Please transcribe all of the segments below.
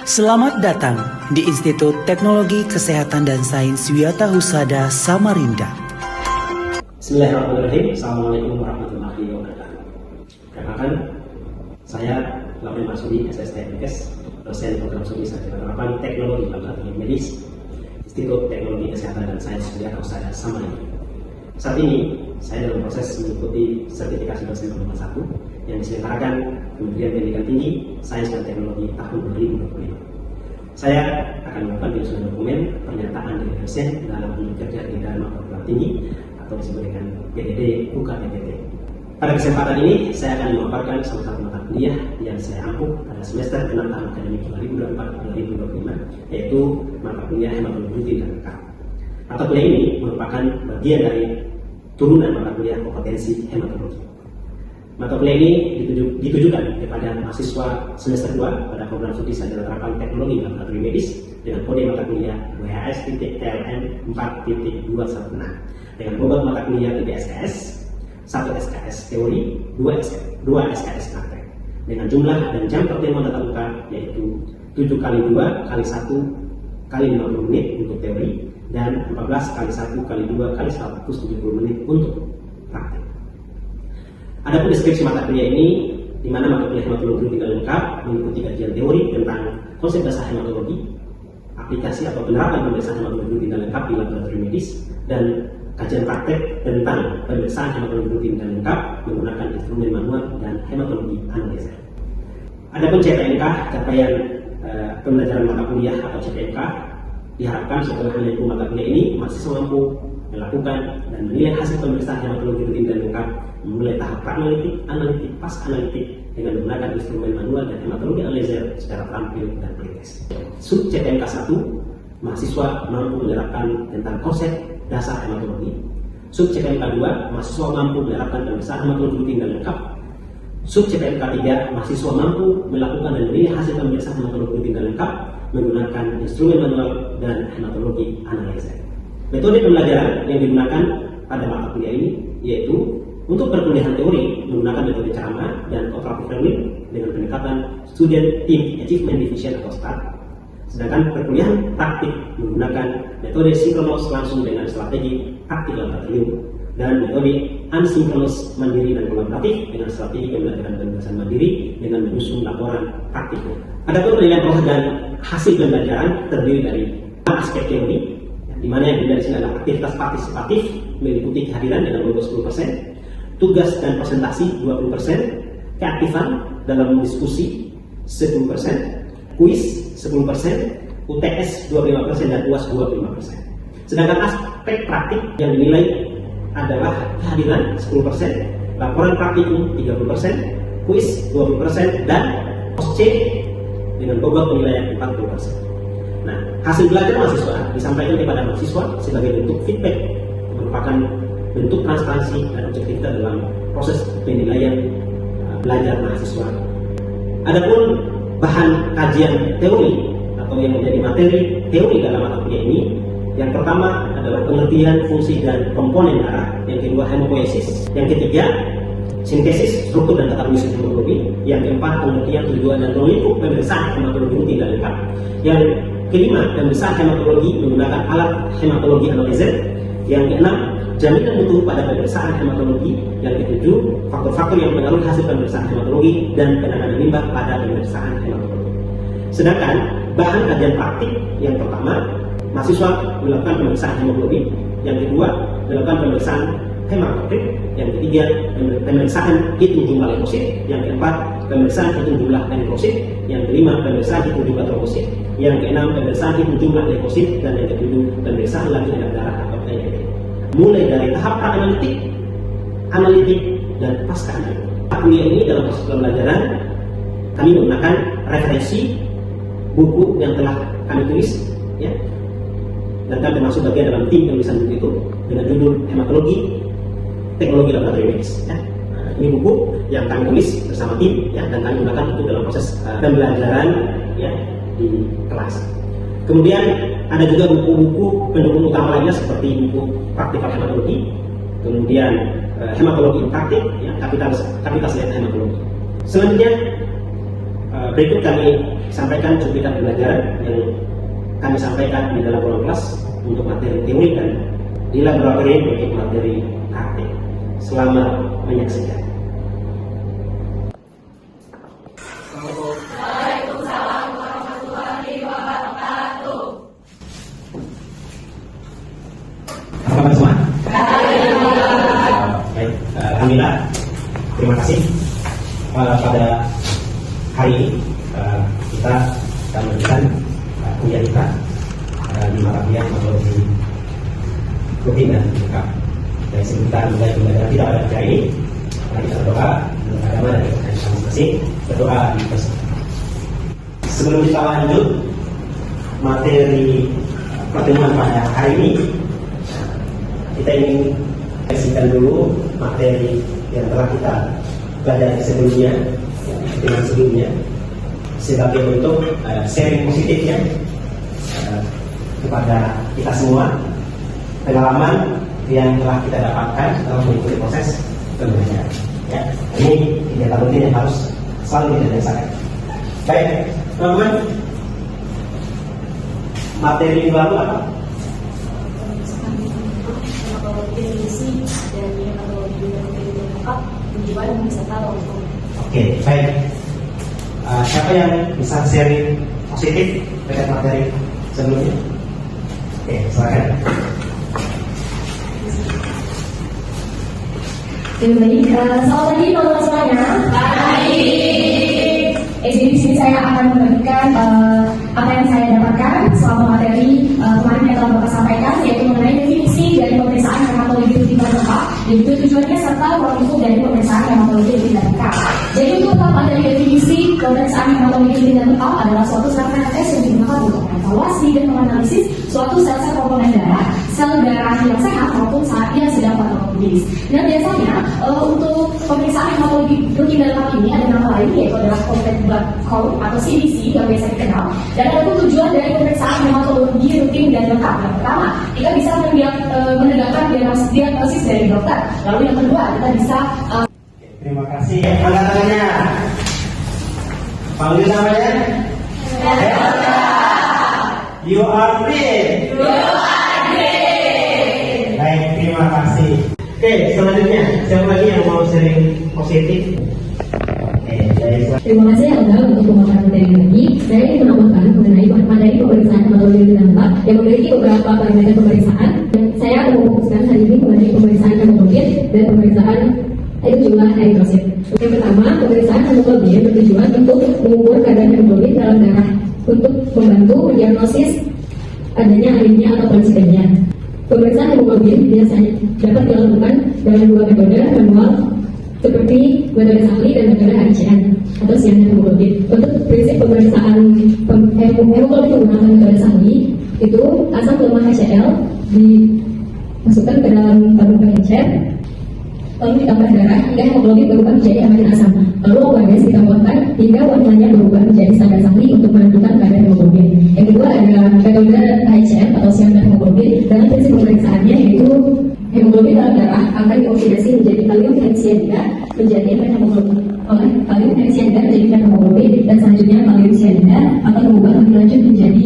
Selamat datang di Institut Teknologi Kesehatan dan Sains Wiyata Husada Samarinda. Bismillahirrahmanirrahim. Assalamualaikum warahmatullahi wabarakatuh. Perkenalkan, saya Lauri Marsudi, SSTMKes, dosen program studi sarjana penerapan teknologi laboratorium medis, Institut Teknologi Kesehatan dan Sains Wiyata Husada Samarinda. Saat ini, saya dalam proses mengikuti sertifikasi dosen nomor 1 yang diselenggarakan Kementerian Pendidikan Tinggi, Sains dan Teknologi tahun 2025. Saya akan melakukan penyusunan dokumen pernyataan dari dosen dalam unit kerja di Dharma Perguruan Tinggi atau disebut dengan PDD UKPTT. Pada kesempatan ini, saya akan memaparkan salah satu mata kuliah yang saya ampuh pada semester 6 tahun akademik 2024-2025, yaitu mata kuliah hematologi rutin dan lengkap. Mata kuliah ini merupakan bagian dari turunan mata kuliah kompetensi hematologi. Mata kuliah ini ditujukan kepada mahasiswa semester 2 pada program studi sarjana penerapan teknologi laboratorium medis dengan kode mata kuliah WHS.TLM 4.216 dengan bobot mata kuliah 3 SKS, 1 SKS teori, 2 SKS praktek dengan jumlah dan jam pertemuan tatap muka yaitu 7 kali 2 kali 1 kali 50 menit untuk teori dan 14 kali 1 kali 2 kali 170 menit untuk praktek. Adapun deskripsi mata kuliah ini, di mana mata kuliah hematologi tidak lengkap mengikuti kajian teori tentang konsep dasar hematologi, aplikasi atau penerapan pemeriksaan hematologi tidak lengkap di laboratorium medis, dan kajian praktek tentang pemeriksaan hematologi rutin dan lengkap menggunakan instrumen manual dan hematologi analisa. Adapun CPNK, capaian pembelajaran mata kuliah atau CPNK, diharapkan setelah menempuh mata kuliah ini mahasiswa mampu melakukan dan menilai hasil pemeriksaan hematologi rutin dan lengkap memulai tahap analitik, pas-analitik dengan menggunakan instrumen manual dan hematologi analyzer secara terampil dan pretest. Sub CPNK 1, mahasiswa mampu menerapkan tentang konsep dasar hematologi. Sub CPNK 2, mahasiswa mampu menerapkan pemeriksaan hematologi rutin dan lengkap. Sub CPNK 3, mahasiswa mampu melakukan dan menilai hasil pemeriksaan hematologi rutin dan lengkap menggunakan instrumen manual dan hematologi analyzer. Metode pembelajaran yang digunakan pada mata kuliah ini yaitu untuk perkuliahan teori menggunakan metode ceramah dan cooperative learning dengan pendekatan Student Team Achievement Division atau STAR. Sedangkan perkuliahan praktik menggunakan metode sinkronos langsung dengan strategi praktik laboratorium dan metode asinkronos mandiri dan kolaboratif dengan strategi pembelajaran penugasan mandiri dengan menyusun laporan praktik. Adapun penilaian proses dan hasil pembelajaran terdiri dari aspek teori, di mana yang dari sini adalah aktivitas partisipatif meliputi kehadiran dengan bobot 10%, tugas dan presentasi 20%, keaktifan dalam diskusi 10%, kuis 10%, UTS 25% dan UAS 25%. Sedangkan aspek praktik yang dinilai adalah kehadiran 10%, laporan praktikum 30%, kuis 20% dan OSCE dengan bobot penilaian 40%. Nah, hasil belajar mahasiswa disampaikan kepada mahasiswa sebagai bentuk feedback, merupakan bentuk transparansi dan objektivitas dalam proses penilaian belajar mahasiswa. Adapun bahan kajian teori atau yang menjadi materi teori dalam mata kuliah ini, yang pertama adalah pengertian fungsi dan komponen darah, yang kedua hemopoiesis, yang ketiga sintesis, struktur dan tata fungsi hematologi, yang keempat pengertian tujuan dan prinsip pemeriksaan hematologi rutin dan lengkap, yang kelima pemeriksaan hematologi menggunakan alat hematologi analyzer, yang keenam jaminan mutu pada pemeriksaan hematologi, yang ketujuh faktor-faktor yang mempengaruhi hasil pemeriksaan hematologi dan penanganan limbah pada pemeriksaan hematologi. Sedangkan bahan kajian praktik yang pertama, mahasiswa melakukan pemeriksaan hemoglobin, yang kedua melakukan pemeriksaan hematokrit, yang ketiga pemeriksaan hitung jumlah leukosit, yang keempat pemeriksaan hitung jumlah eritrosit, yang kelima pemeriksaan hitung jumlah trombosit, yang keenam pemeriksaan hitung jumlah leukosit, dan yang ketujuh pemeriksaan lanjut darah atau PLD. Mulai dari tahap analitik, dan pasca analitik. Kuliah ini dalam proses pembelajaran kami menggunakan referensi buku yang telah kami tulis, ya, dan kami termasuk bagian dalam tim penulisan buku itu dengan judul Hematologi Teknologi Laboratorium Medis. Ya. Nah, ini buku yang kami tulis bersama tim, ya, dan kami gunakan untuk dalam proses pembelajaran, ya, di kelas. Kemudian ada juga buku-buku pendukung utama lainnya seperti buku praktikal hematologi, kemudian hematologi praktik, ya, kapitas hematologi. Selanjutnya Berikut kami sampaikan cuplikan pembelajaran yang kami sampaikan di dalam ruang kelas untuk materi teori dan di laboratorium untuk materi praktik. Selamat menyaksikan. Apa kabar semua? Baik, alhamdulillah. Terima kasih. Pada hari ini kita akan melanjutkan kuliah kita di mata kuliah teknologi rutin dan lengkap. Dan sebelum kita mulai pembelajaran kita pada hari ini, mari kita berdoa menurut agama dan kita masing-masing berdoa di bersama. Sebelum kita lanjut materi pertemuan pada hari ini, kita ingin kasihkan dulu materi yang telah kita pelajari sebelumnya dengan sebelumnya sebagai bentuk sharing positifnya kepada kita semua pengalaman yang telah kita dapatkan dalam mengikuti proses pembelajaran. Ya, ini kegiatan rutin yang harus selalu kita biasakan. Baik, teman-teman, materi baru apa? Oke, baik. Siapa yang bisa sharing positif terkait materi sebelumnya? Oke, silakan. Baik, selamat pagi teman-teman semuanya. Baik. Jadi di sini saya akan membagikan apa yang saya dapatkan selama materi kemarin yang telah Bapak sampaikan, yaitu mengenai definisi dari pemeriksaan hematologi rutin dan lengkap, dan juga tujuannya serta ruang lingkup dari pemeriksaan hematologi rutin dan lengkap. Jadi untuk tahap dari definisi pemeriksaan hematologi rutin dan lengkap adalah suatu serangkaian tes yang digunakan untuk mengevaluasi dan menganalisis suatu sel-sel komponen darah, sel darah yang sehat maupun saat ia sedang patologis. Dan biasanya untuk pemeriksaan hematologi rutin dan lengkap ini ada nama lain, yaitu adalah complete blood count atau CBC yang biasa dikenal. Dan ada tujuan dari pemeriksaan hematologi rutin dan lengkap. Yang pertama, kita bisa menegakkan diagnosis dari dokter. Lalu yang kedua, kita bisa Terima kasih. Angkat tangannya. Panggil namanya. You are great. Baik, terima kasih. Oke, selanjutnya siapa lagi yang mau sharing positif? Terima kasih Alda untuk pemaparan materi ini. Saya ingin menambahkan mengenai materi pemeriksaan hematologi rutin dan lengkap yang memiliki beberapa parameter pemeriksaan. Dan saya akan memfokuskan hari ini mengenai pemeriksaan hemoglobin dan pemeriksaan jumlah eritrosit. Yang pertama, pemeriksaan hemoglobin bertujuan untuk mengukur kadar hemoglobin dalam darah untuk membantu mendiagnosis adanya anemia atau polisidemia. Pemeriksaan hemoglobin biasanya dapat dilakukan dengan dua metode manual seperti metode Sahli dan metode HCN atau siaran hemoglobin. Untuk prinsip pemeriksaan hemoglobin menggunakan metode Sahli itu asam lemak HCl dimasukkan ke dalam tabung pengencer, lalu ditambah darah hingga hemoglobin berubah menjadi amatin asam. Lalu OHS ditambahkan hingga warnanya berubah menjadi standar Sahli untuk menentukan kadar hemoglobin. Yang kedua ada metode HCN atau siaran hemoglobin. Dalam prinsip pemeriksaannya yaitu hemoglobin dalam darah akan dioksidasi menjadi kalium hexsianida menjadi hemoglobin oleh kalium hexsianida menjadi hemoglobin, dan selanjutnya kalium sianida akan berubah lebih lanjut menjadi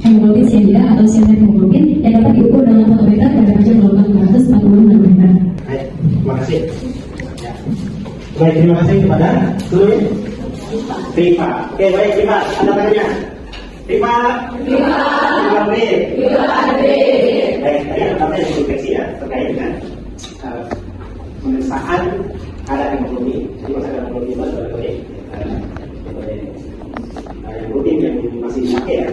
hemoglobin sianida atau siaran hemoglobin yang dapat diukur dalam fotometer pada panjang gelombang 540 nanometer. Baik, terima kasih. Baik, terima kasih kepada seluruh Rifa. Oke, baik Rifa, anda tangannya. Rifa. Baik, tadi ada yang deteksi ya terkait dengan pemeriksaan kadar hemoglobin. Jadi masalah hemoglobin itu adalah metode yang rutin yang masih dipakai ya.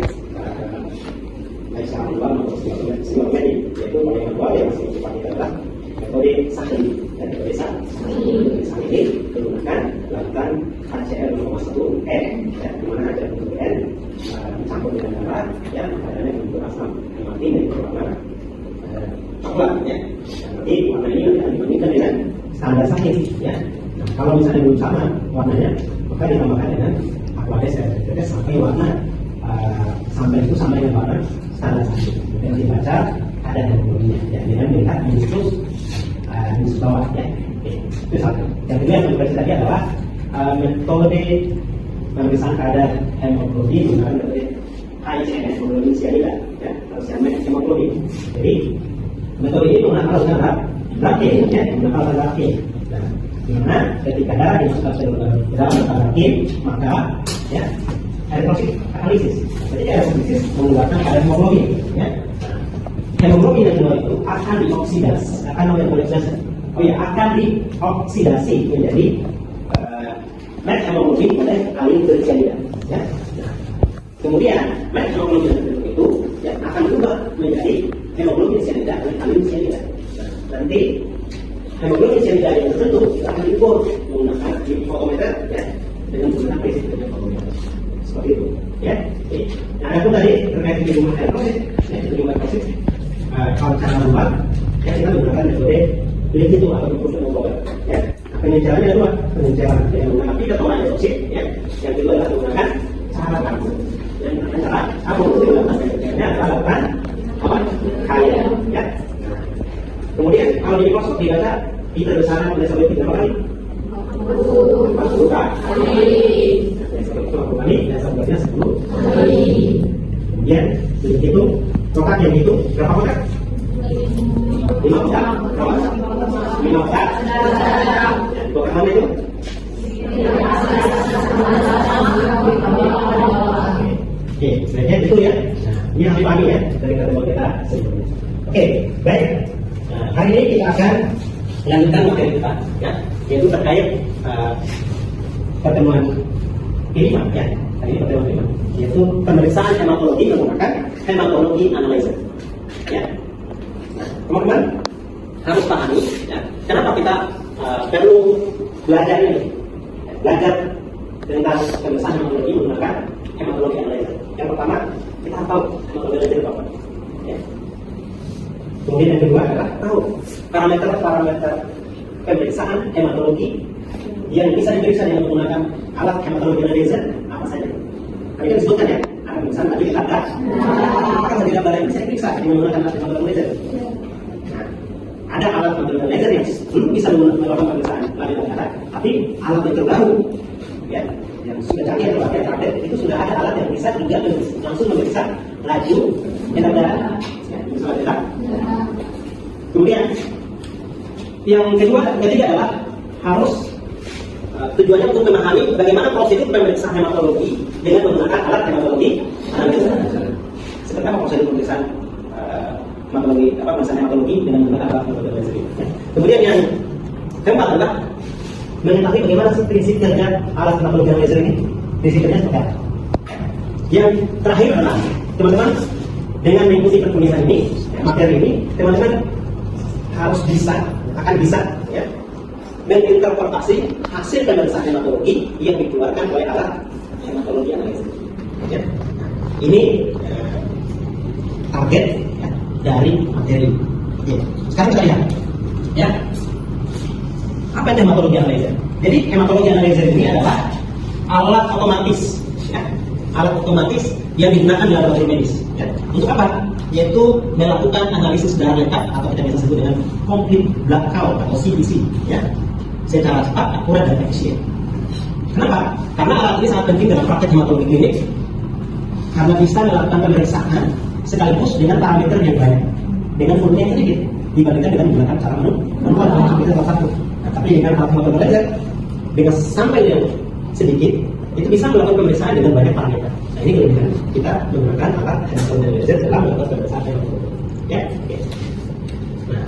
Baik secara manual maupun sebelumnya yaitu pada manual yang masih dipakai adalah metode Sahli. Dan metode Sahli ini menggunakan lakukan HCl 0,1 N, ya, di mana HCl 0,1 N dicampur dengan darah yang kadarnya bentuk asam hematin dan berwarna coklat, ya. Dan nanti warna ini akan dibandingkan dengan standar Sahli, ya. Nah, kalau misalnya belum sama warnanya, maka ditambahkan dengan aqueous dan sampai warna sampai itu sama dengan warna standar Sahli. Kemudian dibaca ada hemoglobinnya, ya, dengan melihat minus bawah, ya. Oke, itu satu. Yang kedua yang kita tadi adalah metode pemeriksaan kadar hemoglobin menggunakan metode HICM, hemoglobin sianida, ya, siamet hemoglobin. Jadi metode ini menggunakan zat K, ya, menggunakan zat K. Nah, dimana ketika darah dimasukkan ke dalam zat K, maka ya eritrosit analisis. Jadi eritrosit menggunakan kadar hemoglobin, ya. Hemoglobin yang keluar itu akan dioksidasi, akan dioksidasi menjadi hemoglobin pada kalium bersianida. Ya. Nah, kemudian hemoglobin itu ya, akan berubah menjadi hemoglobin sianida dan kalium sianida. Nah, nanti hemoglobin sianida yang tertentu kita akan diukur menggunakan fotometer, ya, dengan menggunakan prinsip fotometer. Seperti itu, ya. Nah, ada pun tadi terkait dengan jumlah eritrosit, ya, jumlah eritrosit. Kalau cara membuat, ya, kita menggunakan metode itu atau improvement membuat, ya. Pengejarannya ada dua, pengejaran yang menggunakan pidatoran eritrosit, ya. Yang kedua adalah menggunakan cara langsung. Dan cara apa itu menggunakan pengejarannya adalah lakukan apa? Kaya, ya. Kemudian kalau di mikroskop dibaca liter besarnya mulai sampai 3 kali. Masukkan. Kali dan sebagainya 10 kali. Kemudian begitu kotak yang itu berapa kotak? 5 kotak. Berapa? 5 kotak. Kotak mana itu? Oke, sebenarnya itu ya. Ini harus dipahami ya dari kata kita sebelumnya. Oke, baik. Nah, hari ini kita akan lanjutkan materi kita, ya, yaitu terkait pertemuan kelima, ya. Hari ini pertemuan kelima, yaitu pemeriksaan hematologi menggunakan hematologi analyzer. Ya, nah, teman-teman harus pahami, ya, kenapa kita perlu belajar ini, belajar tentang pemeriksaan hematologi menggunakan hematologi analyzer. Yang pertama, kita tahu hematologi analyzer apa, ya. Kemudian yang kedua adalah tahu parameter pemeriksaan hematologi yang bisa diperiksa dengan menggunakan alat hematologi analyzer apa saja. Tadi kan disebutkan ya, ada pemeriksaan tadi kita ada. Apakah tidak boleh bisa diperiksa dengan menggunakan alat hematologi analyzer? Nah, ada alat hematologi analyzer yang belum bisa melakukan pemeriksaan lari darah, tapi alat yang terbaru, ya, yang sudah canggih atau yang terupdate itu sudah ada alat yang bisa juga langsung memeriksa laju darah darah, ya, misalnya darah. Kemudian yang ketiga adalah harus tujuannya untuk memahami bagaimana prosedur pemeriksaan hematologi dengan menggunakan alat hematologi analyzer. Seperti apa prosedur pemeriksaan pemeriksaan hematologi dengan menggunakan alat hematologi analyzer. Kemudian yang keempat adalah mengetahui bagaimana sih prinsip kerja alat hematologi analyzer ini. Prinsip kerja seperti apa? Yang terakhir adalah teman-teman dengan mengikuti perkuliahan ini, materi ini, teman-teman harus akan bisa, ya, menginterpretasi hasil pemeriksaan hematologi yang dikeluarkan oleh alat hematologi analyzer. Ya. Ini target, ya, dari materi. Ya. Sekarang kita lihat, ya, apa itu hematologi analyzer? Jadi hematologi analyzer ini adalah alat otomatis, ya, alat otomatis yang digunakan di laboratorium medis. Ya. Untuk apa? Yaitu melakukan analisis darah lengkap atau kita bisa sebut dengan complete blood count atau CBC, ya, secara cepat, akurat, dan efisien. Kenapa? Karena alat ini sangat penting dalam praktek hematologi klinik karena bisa melakukan pemeriksaan sekaligus dengan parameter yang banyak dengan volume yang sedikit dibandingkan dengan menggunakan cara manual atau kita salah satu. Nah, tapi dengan alat hematologi analyzer dengan sampel yang sedikit itu bisa melakukan pemeriksaan dengan banyak parameter. Nah, ini kelebihan kita menggunakan alat hematologi analyzer dalam melakukan pemeriksaan hematologi. Ya, oke. Nah,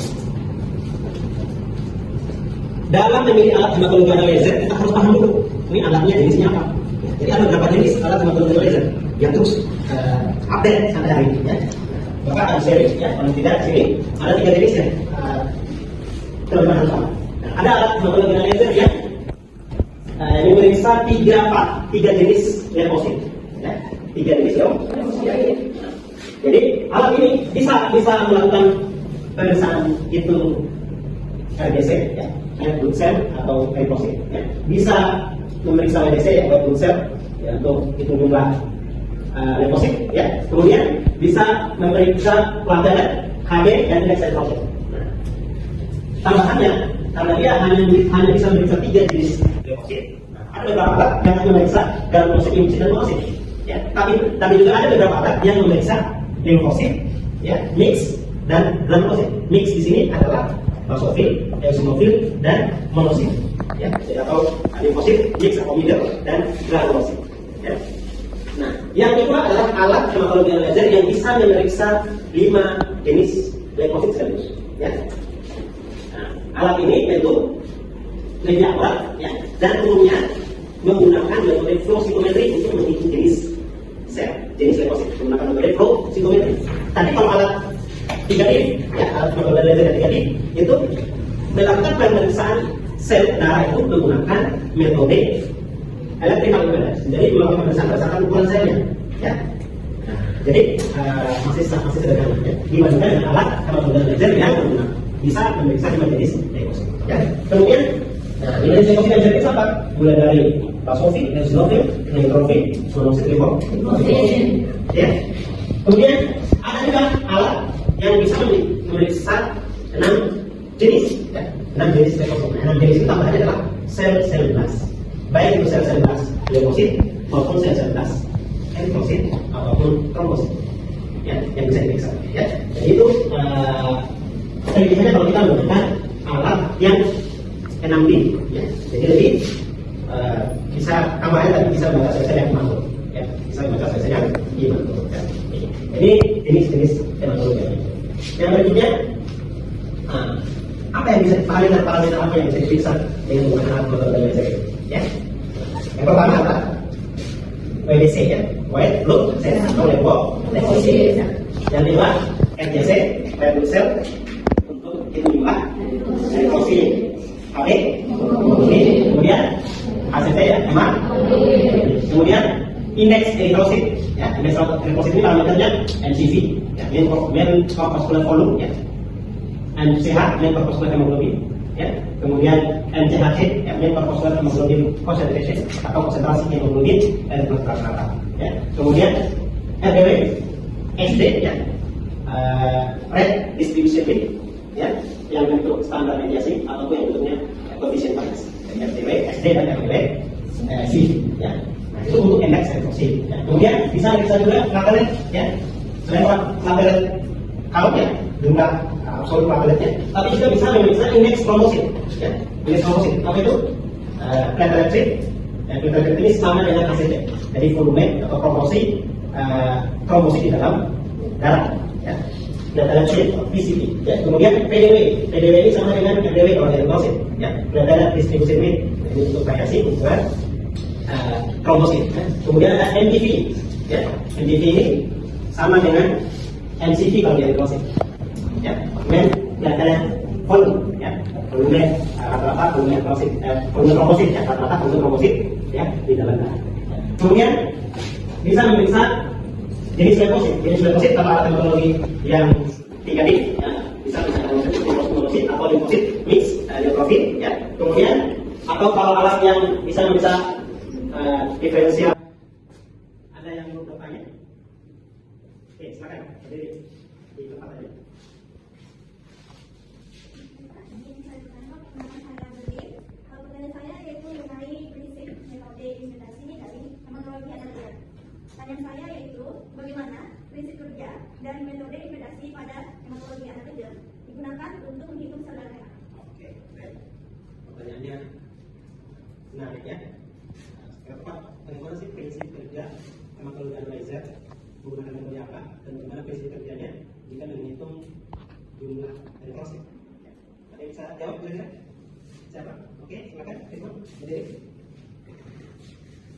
dalam memilih alat hematologi analyzer kita harus paham dulu ini alatnya jenisnya apa. Ya, jadi ada beberapa jenis alat hematologi analyzer yang terus update sampai hari ini. Ya. Bapak ada seri, ya, kalau tidak sini ada 3 jenisnya. Teman-teman harus paham. Nah, ada alat hematologi analyzer yang memeriksa 3 jenis leukosit, ya, 3 jenis leukosit. Jadi alat ini bisa melakukan pemeriksaan itu RBC, ya, red blood cell atau eritrosit, ya. Bisa memeriksa WBC, ya, white blood cell, ya, untuk hitung jumlah leukosit, ya. Kemudian bisa memeriksa platelet, Hb, dan indeks eritrosit. Nah, tambahannya karena dia hanya bisa memeriksa 3 jenis leukosit, nah, Ada beberapa alat yang memeriksa granulosit, limfosit, dan monosit. Ya, tapi juga ada beberapa alat yang memeriksa limfosit, ya, mix dan granulosit. Mix di sini adalah basofil, eosinofil, dan monosit. Ya, atau limfosit, mix atau middle, dan granulosit. Ya. Nah, yang kedua adalah alat hematologi analyzer yang bisa memeriksa 5 jenis limfosit sekaligus. Ya. Nah, alat ini tentu lebih akurat, ya, dan umumnya menggunakan metode flow cytometry untuk menghitung jenis sel, jenis limfosit, menggunakan metode flow cytometry. Tapi kalau alat 3D, ya, alat metode laser 3D itu melakukan pemeriksaan sel darah itu menggunakan metode electrical imbalance. Jadi melakukan pemeriksaan berdasarkan ukuran selnya, ya. Nah, jadi masih sederhana, ya, dibandingkan dengan alat metode laser yang bisa memeriksa 5 jenis limfosit. Ya. Kemudian, nah, jenis limfosit yang bisa apa? Mulai dari basofil, eosinofil, neutrofil, monosit, limfosit. Ya. Kemudian ada juga alat yang bisa memeriksa 6 jenis, ya. 6 jenis limfosit. 6 jenis itu tambahannya adalah sel belas, baik itu sel belas limfosit maupun sel belas eritrosit ataupun trombosit, ya, yang bisa diperiksa. Ya. Jadi itu kelebihannya kalau kita menggunakan alat yang 6D, ya. Jadi lebih bisa tambahannya tadi bisa membaca sel yang dimaksud, ya, bisa membaca sel yang dimaksud. Ya. Jadi jenis-jenis hematologi. Yang berikutnya, apa yang bisa parameter apa yang bisa diperiksa dengan menggunakan alat hematologi laser? Ya. Yang pertama adalah WBC, ya, white blood cell atau limfosit. Yang kedua RBC, red blood cell, untuk itu juga eritrosit. Oke. Kemudian ACT, ya, emang. Kemudian indeks eritrosit, ya, indeks eritrosit ini parameternya MCV, ya, mean corpuscular volume, ya, MCH, mean corpuscular hemoglobin, ya. Kemudian MCHC, ya, mean corpuscular hemoglobin concentration atau konsentrasi hemoglobin dari rata-rata, ya. Kemudian RDW, SD, ya, red distribution rate, ya, yang bentuk standar deviasi ataupun yang bentuknya coefficient bias. RDW, SD dan RDW C, ya. Nah, itu untuk indeks eritrosit. Ya. Kemudian bisa juga platelet, ya. Selain platelet count, ya, jumlah absolut plateletnya, tapi juga bisa memeriksa indeks trombosit, ya. Indeks trombosit apa itu? Platelet rate. Platelet rate ini sama dengan ACT. Jadi volume atau proporsi trombosit di dalam darah, ya. Platelet rate PCT, ya. Kemudian PDW ini sama dengan RDW kalau eritrosit, ya. Platelet distribution rate ini untuk variasi ukuran trombosit, ya. Kemudian ada MPV, ya. MPV ini sama dengan MCV kalau eritrosit, ya. Kemudian platelet volume, ya. Volume rata-rata volume trombosit, volume trombosit, ya, rata-rata volume trombosit, ya, di dalam darah. Kemudian bisa memeriksa jenis limfosit. Jenis limfosit kalau alat hematologi yang 3D, ya, bisa monosit atau limfosit mix, neutrofil, ya. Kemudian atau kalau alat yang bisa memeriksa diferensial. Ada yang mau bertanya? Oke, silakan. Berdiri di tempat aja. Kalau pertanyaan saya yaitu mengenai prinsip metode instrumentasi dari hematologi analyzer. Pertanyaan saya yaitu bagaimana prinsip kerja dan metode instrumentasi pada hematologi analyzer digunakan untuk menghitung sel darah. Oke, baik. Pertanyaannya menarik, ya. Bagaimana sih prinsip kerja hematologi analyzer, menggunakan metode apa, dan bagaimana prinsip kerjanya jika menghitung jumlah eritrosit? Ada yang bisa jawab kira-kira? Siapa? Oke, silakan. Berdiri.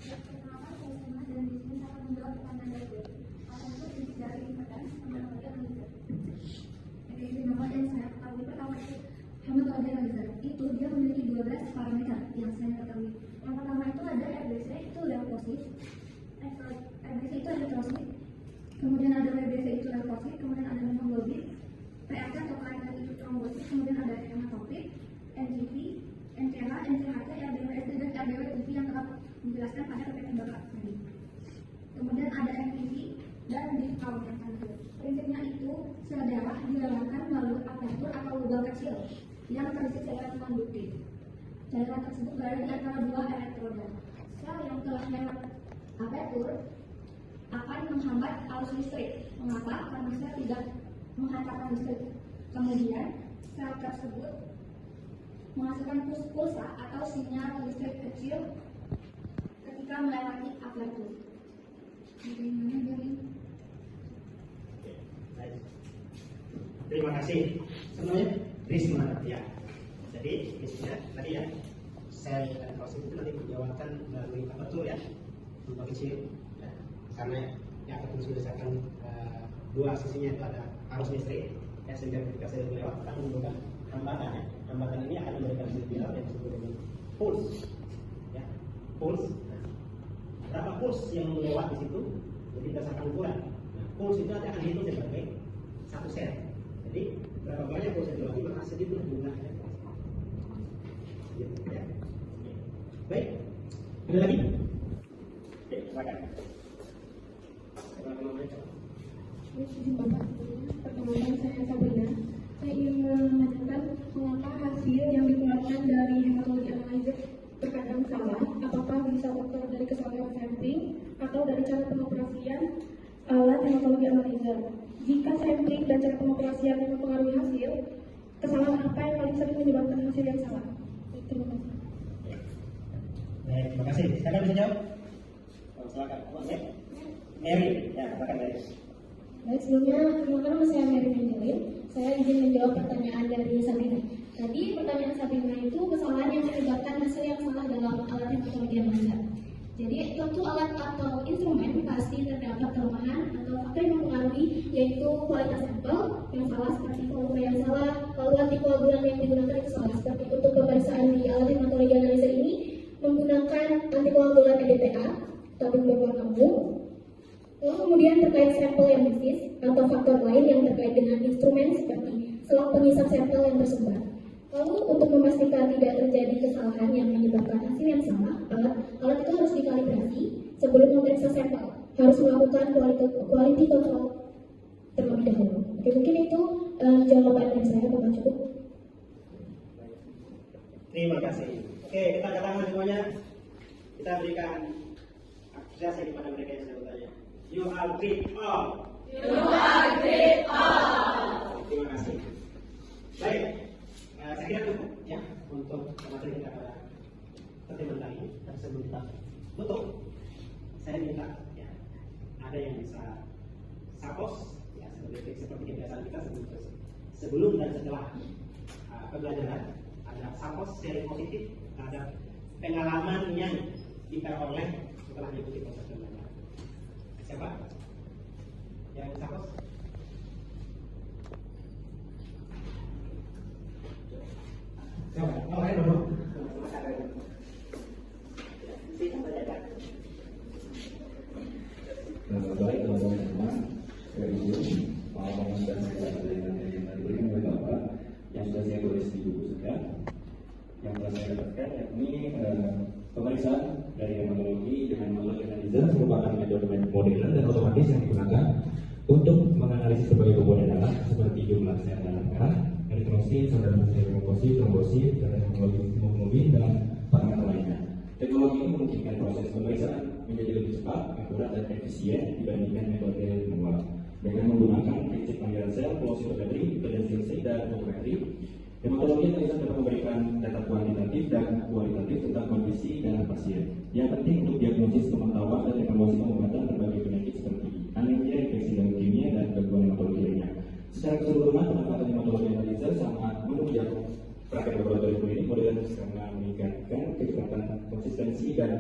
Pertama, saya sama dan di sini saya menjawab pertanyaan dari apa itu prinsip dari hematologi analyzer. Prinsip nomor yang saya ketahui pertama itu hematologi analyzer itu dia memiliki 12 parameter yang saya ketahui. Yang pertama itu ada RBC, itu limfosit. RBC itu eritrosit. Kemudian ada WBC itu limfosit. Kemudian ada hemoglobin. PRK atau platelet itu trombosit. Kemudian ada hematokrit, NGV, NCH, NCHC, RDW, SD dan RDW TV yang telah menjelaskan pada PPT Bapak tadi. Kemudian ada MPV dan deep count yang tadi. Prinsipnya itu sel darah digalakkan melalui apertur atau lubang kecil yang terisi cairan konduktif. Cairan tersebut berada di antara dua elektroda. sel yang telah lewat apertur akan menghambat arus listrik. Mengapa? Karena sel tidak menghantarkan listrik. Kemudian sel tersebut menghasilkan pulsa atau sinyal listrik kecil ketika melewati apertur. Bagaimana dari? Baik. Terima kasih. Semuanya Risma ya. Jadi isinya tadi ya, sel dan proses itu nanti dijawabkan melalui apertur ya, untuk kecil ya. Karena yang akan disebutkan dua sisinya itu ada arus listrik ya, sehingga ketika sel melewat akan menimbulkan hambatan ya. Hambatan ini akan memberikan sinyal yang disebut dengan pulse ya, pulse. Berapa pulse yang melewat di situ? Jadi berdasarkan ukuran. Nah, pulse itu nanti akan dihitung sebagai satu sel. Jadi berapa banyak pulse yang dilewati maka segitu jumlahnya. Gitu, ya. Baik, ada lagi? Oke, silakan. Perkenalkan, saya Sabrina. Saya ingin menanyakan mengapa hasil yang dikeluarkan dari hematologi analyzer terkadang salah. Apakah bisa faktor dari kesalahan sampling atau dari cara pengoperasian alat hematologi analyzer? Jika sampling dan cara pengoperasian yang mempengaruhi hasil, kesalahan apa yang paling sering menyebabkan hasil yang salah? Terima kasih. Baik, terima kasih. Silakan bisa jawab. Oh, silakan. Ya. Mary, ya, silakan Mary. Baik, sebelumnya perkenalkan nama saya Mary Angelin. Saya izin menjawab pertanyaan dari Sabrina. Tadi pertanyaan Sabrina itu kesalahan yang menyebabkan hasil yang salah dalam alat hematologi analyzer. Jadi tentu alat atau instrumen pasti terdapat kelemahan atau faktor yang mempengaruhi, yaitu kualitas sampel yang salah seperti volume yang salah, lalu antikoagulan yang digunakan itu salah. Seperti untuk pemeriksaan di alat hematologi analyzer ini menggunakan antikoagulan EDTA, tabung berwarna ungu. Lalu kemudian terkait sampel yang misis atau faktor lain yang terkait dengan instrumen seperti selang pengisap sampel yang tersebar. Lalu untuk memastikan tidak terjadi kesalahan yang menyebabkan hasil yang sama, alat itu harus dikalibrasi sebelum memeriksa sampel. Harus melakukan quality control terlebih dahulu. Oke, mungkin itu jawaban dari saya, Bapak cukup. Terima kasih. Oke, kita angkat tangan semuanya. Kita berikan apresiasi kepada mereka yang sudah bertanya. You are great all. You are great all. Terima kasih. Baik, saya kira cukup ya untuk materi kita pada pertemuan kali ini. Dan sebelum kita tutup, saya minta ya ada yang bisa sapos ya seperti kebiasaan kita sebelum dan setelah pembelajaran, ada sapos seri positif terhadap pengalaman yang diperoleh setelah mengikuti proses pembelajaran. Siapa yang sapos? Siapa? Oh, ayo dulu. Baik, teman-teman semua, review pengalaman dan pelajaran yang diberikan oleh Bapak yang sudah saya tulis di buku juga, yang telah saya dapatkan yakni pemeriksaan dari hematologi dengan metode analisa merupakan metode modern dan otomatis yang digunakan untuk menganalisis berbagai komponen darah seperti jumlah sel darah merah, eritrosit, saudara leukosit, trombosit, dan hemoglobin dan parameter lainnya. Teknologi ini memungkinkan proses pemeriksaan menjadi lebih cepat, akurat, dan efisien dibandingkan metode manual. Dengan menggunakan prinsip panggilan sel, flow cytometry, potential dan volumetry, hematologi analisa dapat memberikan data kuantitatif dan kualitatif tentang kondisi dalam pasien. Yang penting untuk diagnosis, pengetahuan, dan evaluasi pengobatan berbagai penyakit seperti anemia, infeksi leukemia, dan gangguan hematologi lainnya. Secara keseluruhan, pemanfaatan hematologi analisa sangat menunjang praktek laboratorium klinik modern karena meningkatkan kecepatan, konsistensi, dan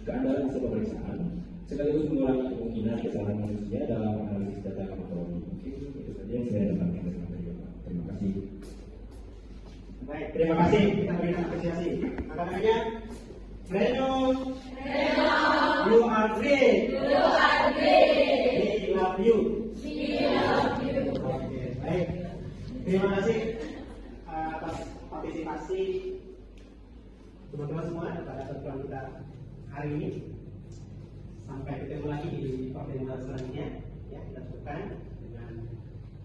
keandalan hasil pemeriksaan, sekaligus mengurangi kemungkinan kesalahan manusia dalam analisis data hematologi. Mungkin itu saja yang saya dapatkan dari materi Bapak. Terima kasih. Baik, terima kasih. Kita berikan apresiasi. Apa namanya? Reno. You are great. You are great. We love you. We love you. Oke, baik. Terima kasih atas partisipasi teman-teman semua pada pertemuan kita hari ini. Sampai ketemu lagi di pertemuan selanjutnya. Ya, kita cukupkan dengan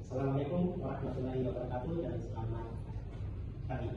Assalamualaikum warahmatullahi wabarakatuh dan selamat pagi.